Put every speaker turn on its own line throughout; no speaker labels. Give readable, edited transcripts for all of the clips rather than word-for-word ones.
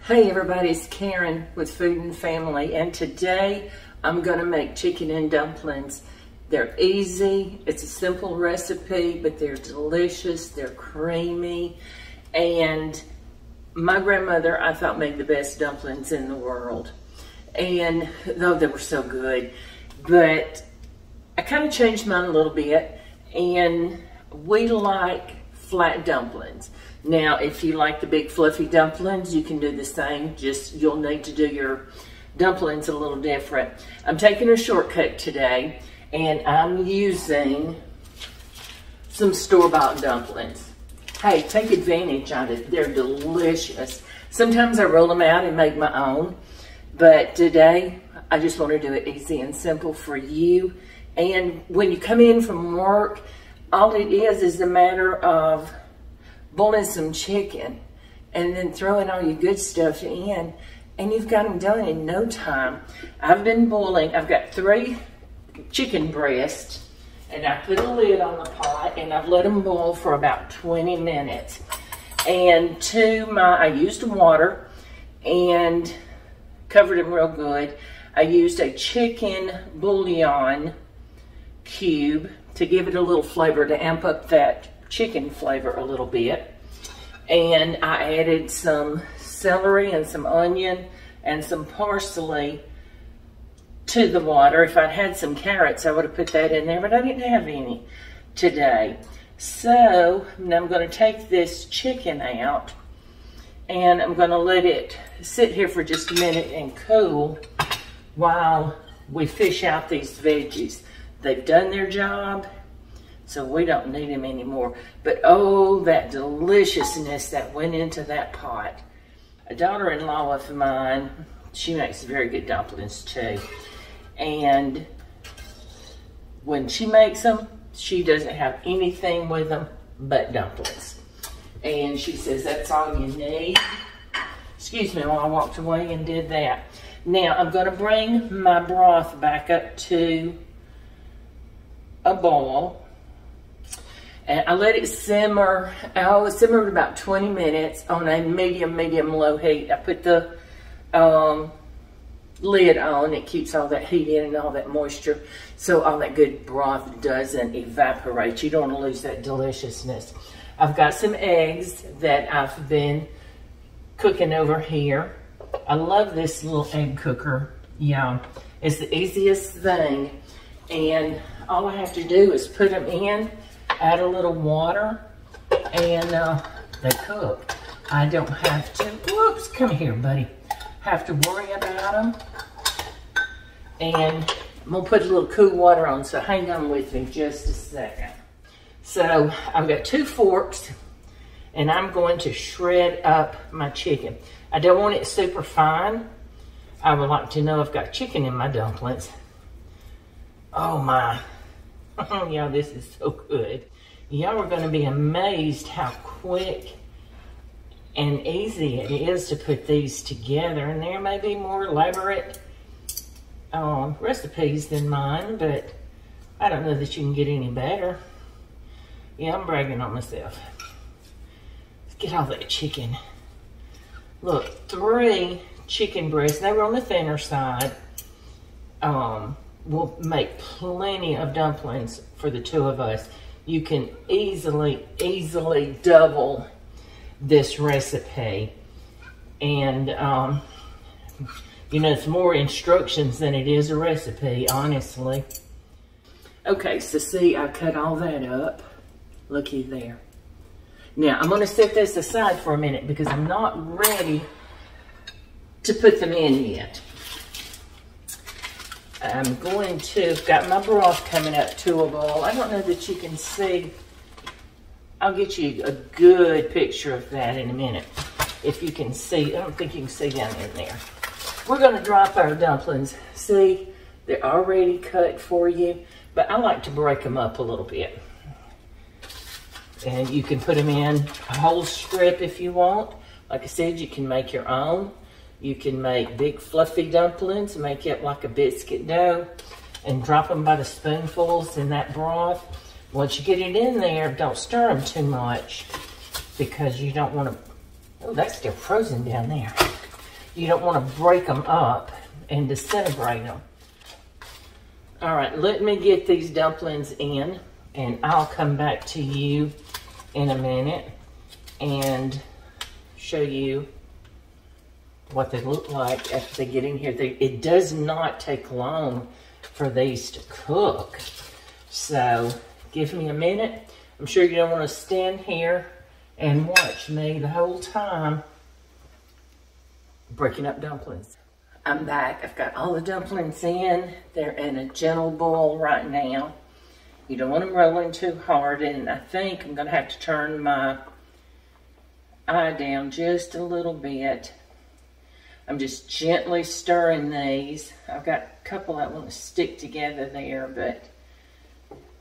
Hey everybody, it's Karen with Food and Family, and today I'm going to make chicken and dumplings. They're easy, it's a simple recipe, but they're delicious, they're creamy, and my grandmother, I thought, made the best dumplings in the world. And though they were so good, but I kind of changed mine a little bit, and we like flat dumplings. Now, if you like the big fluffy dumplings, you can do the same, just you'll need to do your dumplings a little different. I'm taking a shortcut today, and I'm using some store-bought dumplings. Hey, take advantage of it. They're delicious. Sometimes I roll them out and make my own, but today I just want to do it easy and simple for you. And when you come in from work, all it is a matter of boiling some chicken and then throwing all your good stuff in, and you've got them done in no time. I've been boiling, I've got 3 chicken breasts, and I put a lid on the pot and I've let them boil for about 20 minutes. And I used water and covered them real good. I used a chicken bullion cube to give it a little flavor, to amp up that chicken flavor a little bit. And I added some celery and some onion and some parsley to the water. If I'd had some carrots, I would have put that in there, but I didn't have any today. So now I'm going to take this chicken out and I'm going to let it sit here for just a minute and cool while we fish out these veggies. They've done their job, so we don't need them anymore. But oh, that deliciousness that went into that pot. A daughter-in-law of mine, she makes very good dumplings too. And when she makes them, she doesn't have anything with them but dumplings. And she says that's all you need. Excuse me while I walked away and did that. Now I'm going to bring my broth back up to a boil. And I let it simmer. It simmered about 20 minutes on a medium-low heat. I put the lid on. It keeps all that heat in and all that moisture, so all that good broth doesn't evaporate. You don't want to lose that deliciousness. I've got some eggs that I've been cooking over here. I love this little egg cooker. Yeah, it's the easiest thing. And all I have to do is put them in, add a little water, and they cook. I don't have to, whoops, come here, buddy. Have to worry about them. And I'm gonna put a little cool water on, so hang on with me just a second. So I've got 2 forks, and I'm going to shred up my chicken. I don't want it super fine. I would like to know I've got chicken in my dumplings. Oh my, yeah, this is so good. Y'all are gonna be amazed how quick and easy it is to put these together. And there may be more elaborate recipes than mine, but I don't know that you can get any better. Yeah, I'm bragging on myself. Let's get all that chicken. Look, 3 chicken breasts. They were on the thinner side. We'll make plenty of dumplings for the 2 of us. You can easily double this recipe. And, you know, it's more instructions than it is a recipe, honestly. Okay, so see, I cut all that up. Looky there. Now, I'm going to set this aside for a minute because I'm not ready to put them in yet. I'm going to, got my broth coming up to a boil. I don't know that you can see. I'll get you a good picture of that in a minute. If you can see, I don't think you can see down in there. We're going to drop our dumplings. See, they're already cut for you, but I like to break them up a little bit. And you can put them in a whole strip if you want. Like I said, you can make your own. You can make big fluffy dumplings, make it like a biscuit dough, and drop them by the spoonfuls in that broth. Once you get it in there, don't stir them too much because you don't want to, oh, that's still frozen down there. You don't want to break them up and disintegrate them. All right, let me get these dumplings in, and I'll come back to you in a minute and show you what they look like after they get in here. It does not take long for these to cook. So give me a minute. I'm sure you don't want to stand here and watch me the whole time breaking up dumplings. I'm back. I've got all the dumplings in. They're in a gentle boil right now. You don't want them rolling too hard, and I think I'm going to have to turn my eye down just a little bit. I'm just gently stirring these. I've got a couple that want to stick together there, but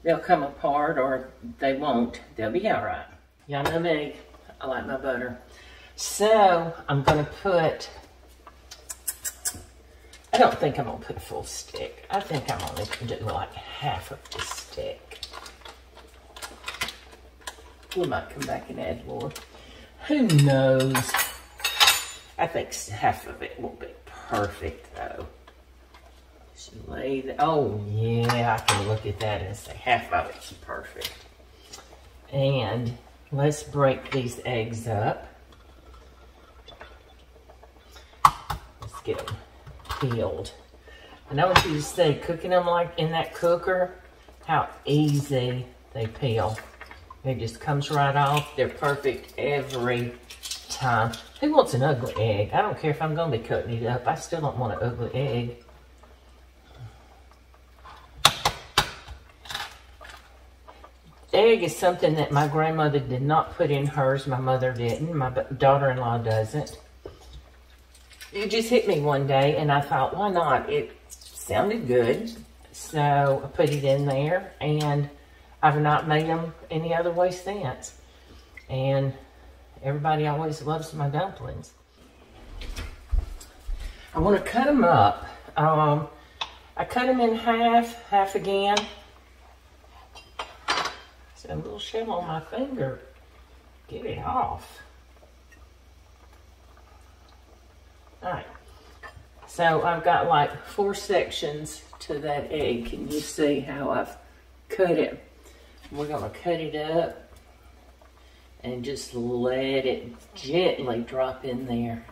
they'll come apart or they won't. They'll be all right. Y'all know me. I like my butter. So I'm going to put, I don't think I'm going to put a full stick. I think I'm only going to do like half of this stick. We might come back and add more. Who knows? I think half of it will be perfect though. Just lay the, oh yeah, I can look at that and say half of it's perfect. And let's break these eggs up. Let's get them peeled. And I want you to see, cooking them like in that cooker, how easy they peel. It just comes right off. They're perfect every time. Who wants an ugly egg? I don't care if I'm going to be cutting it up. I still don't want an ugly egg. Egg is something that my grandmother did not put in hers. My mother didn't. My daughter-in-law doesn't. It just hit me one day, and I thought, why not? It sounded good. So I put it in there, and I've not made them any other way since. And everybody always loves my dumplings. I want to cut them up. I cut them in half again. It's a little shell on my finger. Get it off. All right. So I've got like 4 sections to that egg. Can you see how I've cut it? We're going to cut it up and just let it gently drop in there.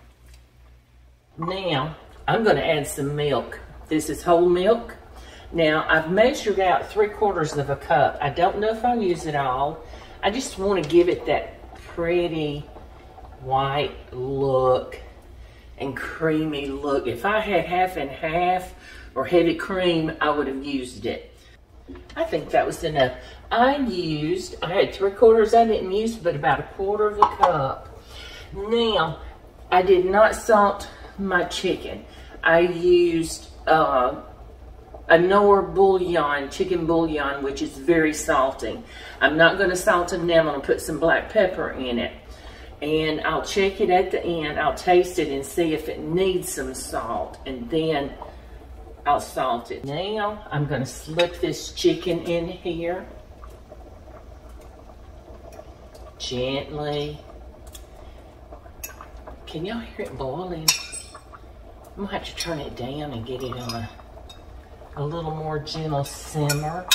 Now, I'm going to add some milk. This is whole milk. Now, I've measured out 3/4 of a cup. I don't know if I'll use it all. I just want to give it that pretty white look and creamy look. If I had half and half or heavy cream, I would have used it. I think that was enough. I had 3/4 I didn't use, but about 1/4 of a cup. Now, I did not salt my chicken. I used a Knorr bouillon, chicken bouillon, which is very salty. I'm not going to salt them now. I'm going to put some black pepper in it. And I'll check it at the end. I'll taste it and see if it needs some salt. And then I'll salt it. Now, I'm going to slip this chicken in here. Gently. Can y'all hear it boiling? I'm going to have to turn it down and get it on a little more gentle simmer.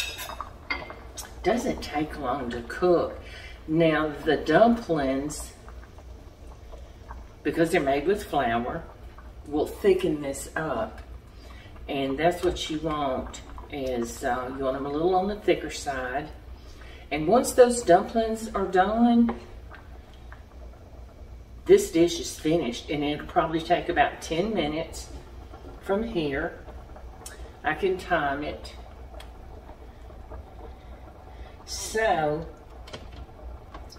Doesn't take long to cook. Now, the dumplings, because they're made with flour, will thicken this up. And that's what you want, is you want them a little on the thicker side. And once those dumplings are done, this dish is finished, and it'll probably take about 10 minutes from here. I can time it. So,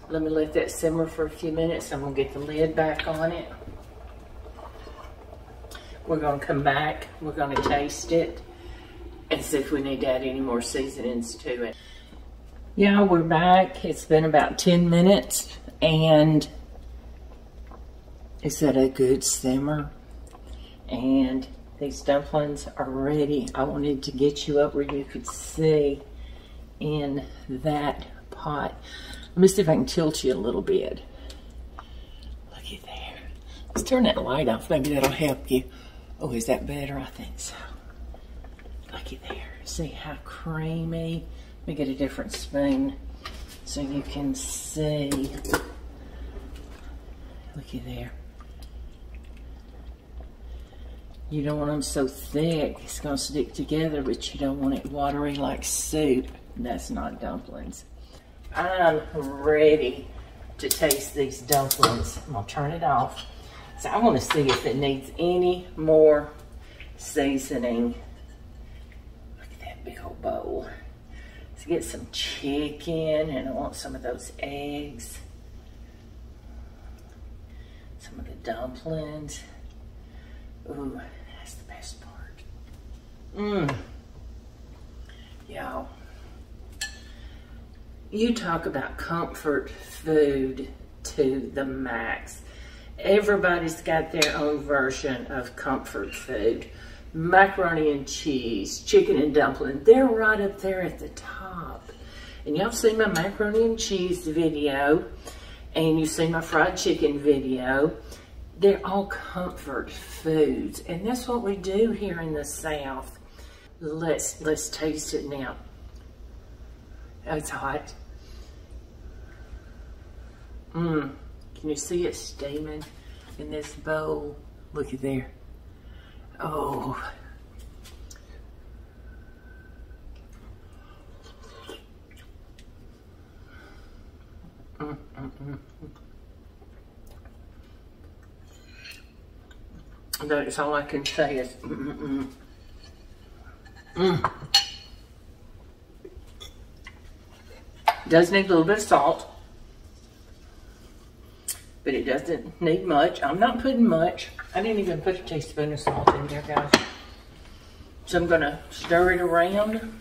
let me let that simmer for a few minutes. I'm gonna get the lid back on it. We're gonna come back, we're gonna taste it, and see if we need to add any more seasonings to it. Yeah, we're back. It's been about 10 minutes, and it's at a good simmer. And these dumplings are ready. I wanted to get you up where you could see in that pot. Let me see if I can tilt you a little bit. Look at there. Let's turn that light off. Maybe that'll help you. Oh, is that better? I think so. Looky there. See how creamy? Let me get a different spoon so you can see. Looky there. You don't want them so thick. It's going to stick together, but you don't want it watery like soup. That's not dumplings. I'm ready to taste these dumplings. I'm going to turn it off. So I want to see if it needs any more seasoning. Look at that big old bowl. Let's get some chicken, and I want some of those eggs. Some of the dumplings. Ooh, that's the best part. Y'all, you talk about comfort food to the max. Everybody's got their own version of comfort food. Macaroni and cheese, chicken and dumpling, they're right up there at the top. And y'all seen my macaroni and cheese video, and you've seen my fried chicken video. They're all comfort foods, and that's what we do here in the South. Let's taste it now. Oh, it's hot. Can you see it steaming in this bowl? Look at there. Oh. That's all I can say is Does need a little bit of salt, but it doesn't need much. I'm not putting much. I didn't even put a teaspoon of salt in there, guys. So I'm gonna stir it around,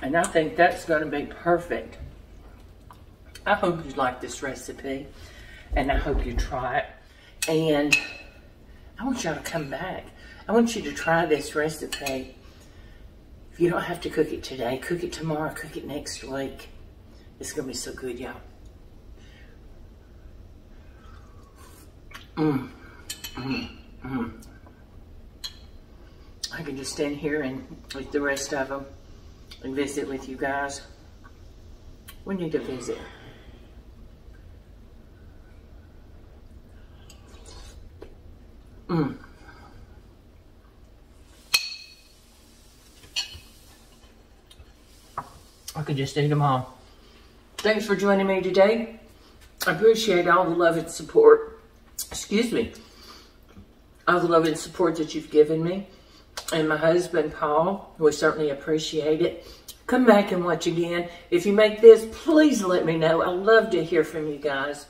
and I think that's gonna be perfect. I hope you like this recipe, and I hope you try it. And I want y'all to come back. I want you to try this recipe. If you don't have to cook it today, cook it tomorrow, cook it next week. It's gonna be so good, y'all. I can just stand here and eat the rest of them and visit with you guys. We need to visit. I could just eat them all. Thanks for joining me today. I appreciate all the love and support. Excuse me. All the love and support that you've given me. And my husband, Paul, we certainly appreciate it. Come back and watch again. If you make this, please let me know. I love to hear from you guys.